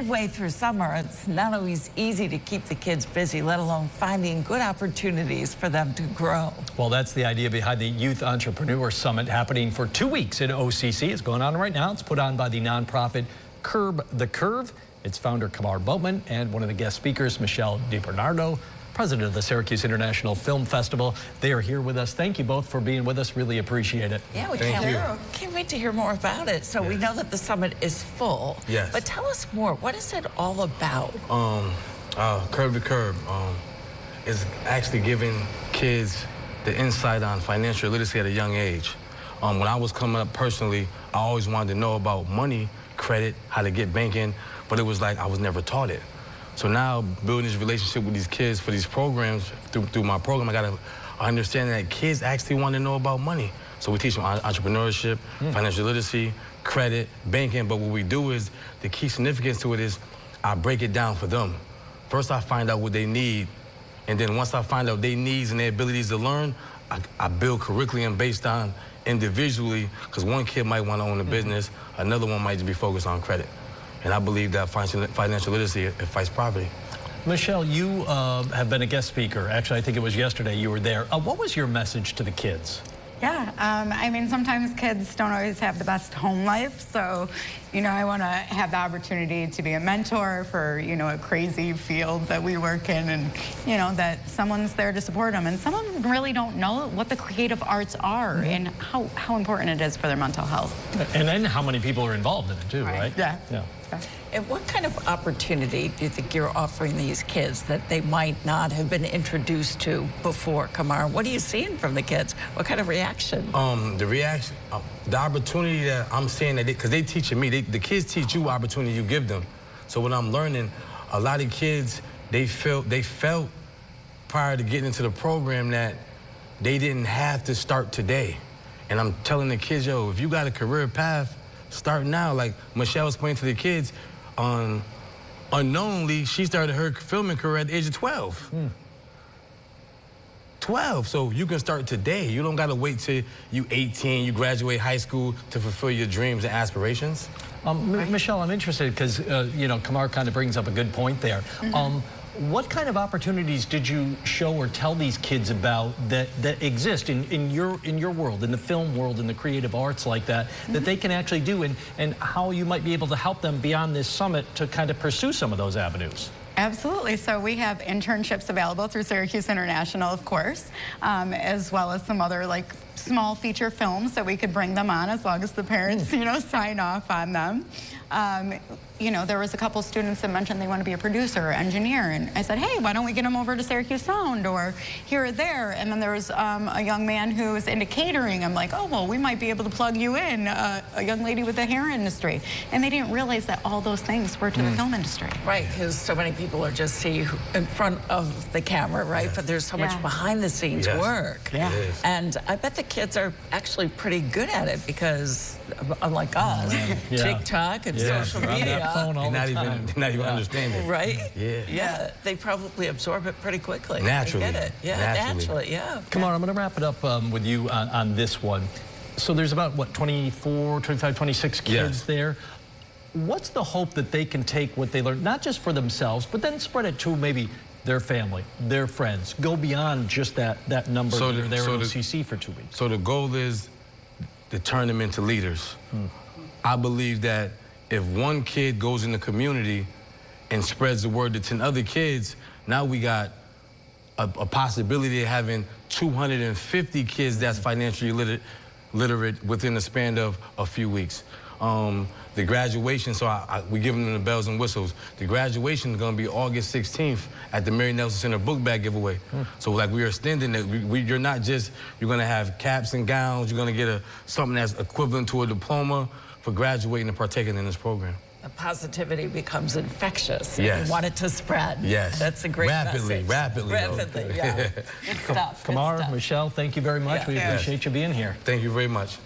midway through summer, it's not always easy to keep the kids busy, let alone finding good opportunities for them to grow. Well, that's the idea behind the Youth Entrepreneur Summit happening for 2 weeks in OCC. It's going on right now. It's put on by the nonprofit Curb the Curve. Its founder, Kamar Boatman, and one of the guest speakers, Michelle DiBernardo, president of the Syracuse International Film Festival. They are here with us. Thank you both for being with us. Really appreciate it. Yeah, we can't wait to hear more about it. So we know that the summit is full. Yes. But tell us more. What is it all about? Curb the Curb is actually giving kids the insight on financial literacy at a young age. When I was coming up personally, I always wanted to know about money, credit, how to get banking, but it was like I was never taught it. So now, building this relationship with these kids for these programs, through my program, I got to understand that kids actually want to know about money. So we teach them entrepreneurship, financial literacy, credit, banking, but what we do is, the key significance to it is, I break it down for them. First, I find out what they need, and then once I find out their needs and their abilities to learn, I build curriculum based on individually, because one kid might want to own a business, another one might just be focused on credit. And I believe that financial literacy, it fights poverty. Michelle, you have been a guest speaker. Actually, I think it was yesterday you were there. What was your message to the kids? Yeah, I mean, sometimes kids don't always have the best home life, so, you know, I want to have the opportunity to be a mentor for, you know, a crazy field that we work in, and, you know, that someone's there to support them. And some of them really don't know what the creative arts are and how important it is for their mental health. And then how many people are involved in it, too, right? Yeah. And what kind of opportunity do you think you're offering these kids that they might not have been introduced to before, Kamar? What are you seeing from the kids? What kind of reaction? The reaction, the opportunity that I'm seeing, that because they teaching me, the kids teach you opportunity you give them. So what I'm learning, a lot of kids, they felt prior to getting into the program that they didn't have to start today. And I'm telling the kids, yo, if you got a career path, start now. Like Michelle explained to the kids, unknowingly, she started her filming career at the age of 12. 12, so you can start today. You don't gotta wait till you 18, you graduate high school to fulfill your dreams and aspirations. Michelle, I'm interested because, you know, Kamar kind of brings up a good point there. What kind of opportunities did you show or tell these kids about that exist in your world, in the film world, in the creative arts like that, that they can actually do, and how you might be able to help them beyond this summit to kind of pursue some of those avenues? Absolutely. So we have internships available through Syracuse International, of course, as well as some other like small feature films that we could bring them on as long as the parents, you know, sign off on them. You know, there was a couple students that mentioned they want to be a producer or engineer, and I said, hey, why don't we get them over to Syracuse Sound or here or there? And then there was a young man who was into catering. I'm like, oh, well, we might be able to plug you in, a young lady with the hair industry. And they didn't realize that all those things were to the film industry. Right, because so many people are just see you in front of the camera, right? But there's so much behind the scenes work. And I bet the kids are actually pretty good at it because, unlike us, TikTok and social media. Phone all they're not even understanding. Right? Yeah. They probably absorb it pretty quickly. Naturally. They get it. Yeah, naturally. Kamar, I'm going to wrap it up with you on this one. So there's about, what, 24, 25, 26 kids there. What's the hope that they can take what they learn, not just for themselves, but then spread it to maybe their family, their friends, go beyond just that number that are there in OCC for 2 weeks? So the goal is to turn them into leaders. I believe that if one kid goes in the community and spreads the word to 10 other kids, now we got a possibility of having 250 kids that's financially literate within the span of a few weeks. The graduation, so we give them the bells and whistles. The graduation is going to be August 16th at the Mary Nelson Center book bag giveaway. So like we are extending it. You're not just, you're going to have caps and gowns. You're going to get something that's equivalent to a diploma for graduating and partaking in this program. The positivity becomes infectious. Yes. You want it to spread. Yes. That's a great message. Rapidly, yeah. Good stuff. Kamar, Michelle, thank you very much. We appreciate you being here. Thank you very much.